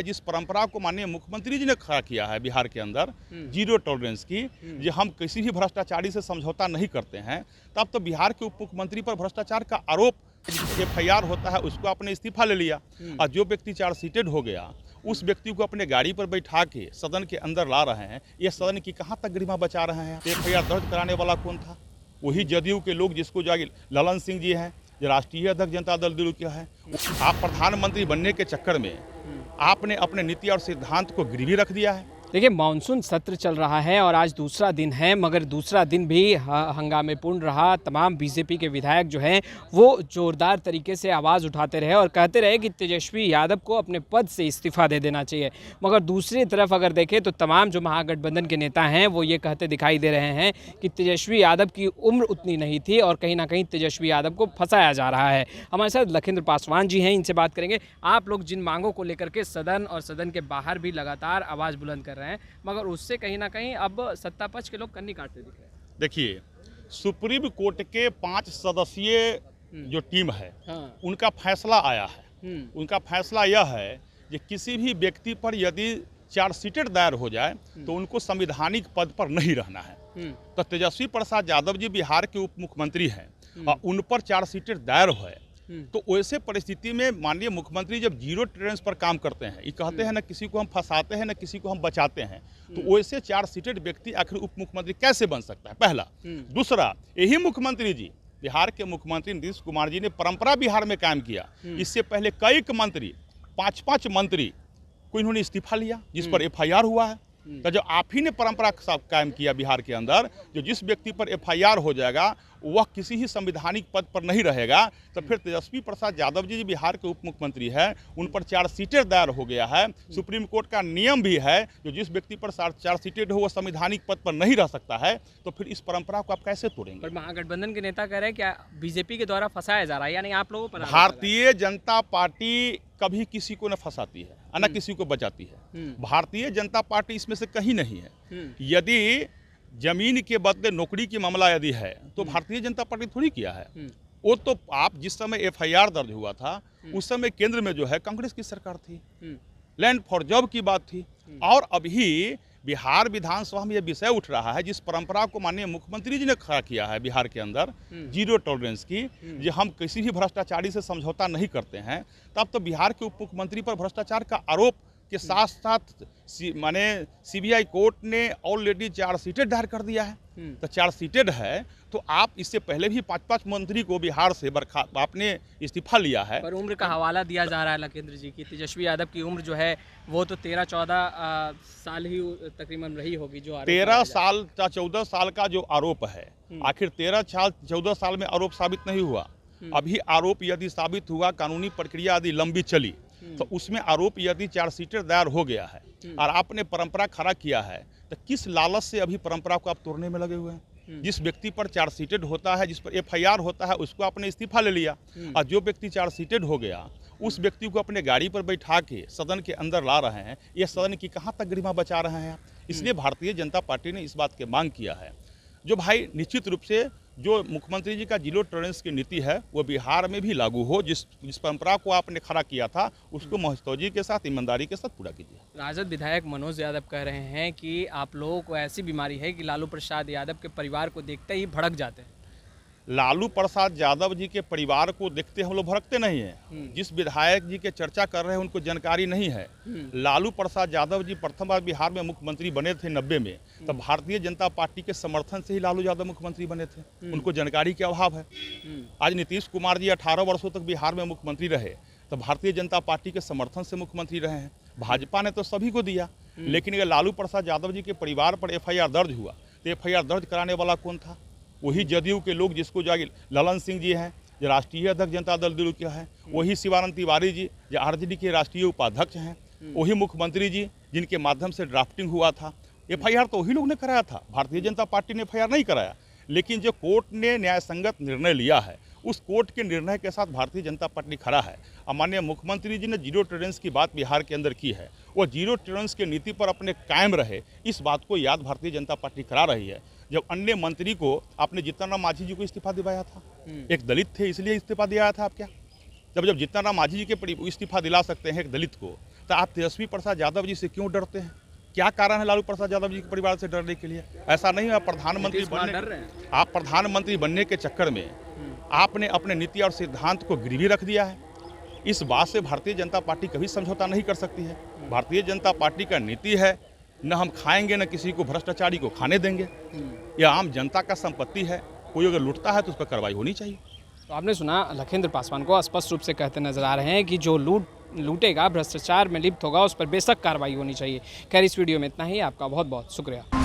है, जिस परंपरा को माननीय मुख्यमंत्री जी ने खड़ा किया है बिहार के अंदर, जीरो टॉलरेंस की, जो हम किसी भी भ्रष्टाचारी से समझौता नहीं करते हैं, तब तो बिहार के उप मुख्यमंत्री पर भ्रष्टाचार का आरोप FIR होता है, उसको आपने इस्तीफा ले लिया। और जो व्यक्ति चार्जशीटेड हो गया उस व्यक्ति को अपने गाड़ी पर बैठा के सदन के अंदर ला रहे हैं। ये सदन की कहाँ तक गरिमा बचा रहे हैं? FIR दर्ज कराने वाला कौन था? वही जदयू के लोग, जिसको जाके ललन सिंह जी हैं, जो राष्ट्रीय अध्यक्ष जनता दल दिल्ली के हैं। आप प्रधानमंत्री बनने के चक्कर में आपने अपने नीति और सिद्धांत को गिरवी रख दिया है। देखिए, मानसून सत्र चल रहा है और आज दूसरा दिन है, मगर दूसरा दिन भी हंगामेपूर्ण रहा। तमाम बीजेपी के विधायक जो हैं वो जोरदार तरीके से आवाज़ उठाते रहे और कहते रहे कि तेजस्वी यादव को अपने पद से इस्तीफा दे देना चाहिए। मगर दूसरी तरफ अगर देखें तो तमाम जो महागठबंधन के नेता हैं वो ये कहते दिखाई दे रहे हैं कि तेजस्वी यादव की उम्र उतनी नहीं थी और कहीं ना कहीं तेजस्वी यादव को फंसाया जा रहा है। हमारे साथ लखिंद्र पासवान जी हैं, इनसे बात करेंगे। आप लोग जिन मांगों को लेकर के सदन और सदन के बाहर भी लगातार आवाज़ बुलंद कर रहे हैं, मगर उससे कहीं ना कहीं अब सत्ता पक्ष के लोग कन्नी काटते दिख रहे हैं। देखिए, सुप्रीम कोर्ट के 5 सदस्यीय जो टीम है, उनका फैसला आया है। उनका फैसला यह है कि किसी भी व्यक्ति पर यदि चार्जशीटेड दायर हो जाए तो उनको संवैधानिक पद पर नहीं रहना है। तो तेजस्वी प्रसाद यादव जी बिहार के उप मुख्यमंत्री हैं और उन पर चार्जशीटेड दायर है, तो वैसे परिस्थिति में माननीय मुख्यमंत्री जब जीरो टॉलरेंस पर काम करते हैं, ये कहते हैं ना किसी को हम फंसाते हैं ना किसी को हम बचाते हैं, तो वैसे चार्जशीटेड व्यक्ति आखिर उप मुख्यमंत्री कैसे बन सकता है? पहला। दूसरा, यही मुख्यमंत्री जी, बिहार के मुख्यमंत्री नीतीश कुमार जी ने परंपरा बिहार में कायम किया। इससे पहले कई मंत्री, 5-5 मंत्री को इन्होंने इस्तीफा लिया, जिस पर FIR हुआ है। तो जो आप ही ने परंपरा कायम किया बिहार के अंदर, जो जिस व्यक्ति पर FIR हो जाएगा वह किसी ही संवैधानिक पद पर नहीं रहेगा, तो फिर तेजस्वी प्रसाद यादव जी बिहार के उप मुख्यमंत्री हैं, उन पर चार्जशीटेड दायर हो गया है। सुप्रीम कोर्ट का नियम भी है, जो जिस व्यक्ति पर चार्जशीटेड हो वह संवैधानिक पद पर नहीं रह सकता है, तो फिर इस परंपरा को आप कैसे तोड़ेंगे? पर महागठबंधन के नेता कह रहे हैं कि बीजेपी के द्वारा फंसाया जा रहा है, यानी आप लोगों पर। भारतीय जनता पार्टी कभी किसी को न फंसाती है न किसी को बचाती है। भारतीय जनता पार्टी इसमें से कहीं नहीं है। यदि जमीन के बदले नौकरी की मामला यदि है तो भारतीय जनता पार्टी थोड़ी किया है। वो तो आप जिस समय FIR दर्ज हुआ था उस समय केंद्र में जो है कांग्रेस की सरकार थी, लैंड फॉर जॉब की बात थी। और अभी बिहार विधानसभा में यह विषय उठ रहा है, जिस परंपरा को माननीय मुख्यमंत्री जी ने खड़ा किया है बिहार के अंदर, जीरो टॉलरेंस की, जो हम किसी भी भ्रष्टाचारी से समझौता नहीं करते हैं, तब तो बिहार के उप मुख्यमंत्री पर भ्रष्टाचार का आरोप के साथ साथ माने CBI कोर्ट ने ऑलरेडी चार्जशीटेड दायर कर दिया है। तो चार्जशीटेड है तो आप इससे पहले भी 5-5 मंत्री को बिहार से आपने इस्तीफा लिया है। पर उम्र का हवाला दिया जा रहा है लखिंद्र जी की, तेजस्वी यादव की उम्र जो है वो तो 13-14 साल ही तकरीबन रही होगी। जो 13 साल या 14 साल का जो आरोप है, आखिर 13-14 साल में आरोप साबित नहीं हुआ। अभी आरोप यदि साबित हुआ, कानूनी प्रक्रिया यदि लंबी चली, तो उसमें आरोप यदि चार्जशीटेड दायर हो गया है और आपने परंपरा खड़ा किया है, तो किस लालच से अभी परंपरा को आप तोड़ने में लगे हुए हैं? जिस व्यक्ति पर चार्जशीटेड होता है, जिस पर FIR होता है, उसको आपने इस्तीफा ले लिया। और जो व्यक्ति चार्जशीटेड हो गया उस व्यक्ति को अपने गाड़ी पर बैठा के सदन के अंदर ला रहे हैं। ये सदन की कहाँ तक गरिमा बचा रहे हैं? इसलिए भारतीय जनता पार्टी ने इस बात की मांग किया है, जो भाई निश्चित रूप से जो मुख्यमंत्री जी का जीरो टॉलरेंस की नीति है वो बिहार में भी लागू हो। जिस परंपरा को आपने खड़ा किया था उसको महतौजी के साथ, ईमानदारी के साथ पूरा कीजिए। राजद विधायक मनोज यादव कह रहे हैं कि आप लोगों को ऐसी बीमारी है कि लालू प्रसाद यादव के परिवार को देखते ही भड़क जाते हैं। लालू प्रसाद यादव जी के परिवार को देखते हम लोग भड़कते नहीं हैं। जिस विधायक जी के चर्चा कर रहे हैं उनको जानकारी नहीं है। लालू प्रसाद यादव जी प्रथम बार बिहार में मुख्यमंत्री बने थे 90 में, तब भारतीय जनता पार्टी के समर्थन से ही लालू यादव मुख्यमंत्री बने थे। उनको जानकारी के अभाव है। आज नीतीश कुमार जी 18 वर्षों तक बिहार में मुख्यमंत्री रहे, तो भारतीय जनता पार्टी के समर्थन से मुख्यमंत्री रहे हैं। भाजपा ने तो सभी को दिया, लेकिन अगर लालू प्रसाद यादव जी के परिवार पर FIR दर्ज हुआ तो FIR दर्ज कराने वाला कौन था? वही जदयू के लोग, जिसको जाके ललन सिंह जी हैं, जो राष्ट्रीय अध्यक्ष जनता दल दिल्ली के हैं, वही शिवानंद तिवारी जी जो RJD के राष्ट्रीय उपाध्यक्ष हैं, वही मुख्यमंत्री जी जिनके माध्यम से ड्राफ्टिंग हुआ था। FIR तो वही लोग ने कराया था, भारतीय जनता पार्टी ने FIR नहीं कराया। लेकिन जो कोर्ट ने न्याय संगत निर्णय लिया है, उस कोर्ट के निर्णय के साथ भारतीय जनता पार्टी खड़ा है। और माननीय मुख्यमंत्री जी ने जीरो टॉलरेंस की बात बिहार के अंदर की है, वो जीरो टॉलरेंस की नीति पर अपने कायम रहे, इस बात को याद भारतीय जनता पार्टी करा रही है। जब अन्य मंत्री को आपने जीतन राम मांझी जी को इस्तीफा दिलाया था, एक दलित थे इसलिए इस्तीफा दिया था आप क्या? जब जीतन राम मांझी जी के इस्तीफा दिला सकते हैं एक दलित को, तो आप तेजस्वी प्रसाद यादव जी से क्यों डरते हैं? क्या कारण है लालू प्रसाद यादव जी के परिवार से डरने के लिए? ऐसा नहीं है आप प्रधानमंत्री बनने के चक्कर में आपने अपने नीति और सिद्धांत को गिरवी रख दिया है। इस बात से भारतीय जनता पार्टी कभी समझौता नहीं कर सकती है। भारतीय जनता पार्टी का नीति है, न हम खाएंगे न किसी को भ्रष्टाचारी को खाने देंगे। यह आम जनता का संपत्ति है, कोई अगर लूटता है तो उस पर कार्रवाई होनी चाहिए। तो आपने सुना लखिंद्र पासवान को स्पष्ट रूप से कहते नजर आ रहे हैं कि जो लूटेगा, भ्रष्टाचार में लिप्त होगा, उस पर बेशक कार्रवाई होनी चाहिए। खैर, इस वीडियो में इतना ही। आपका बहुत बहुत शुक्रिया।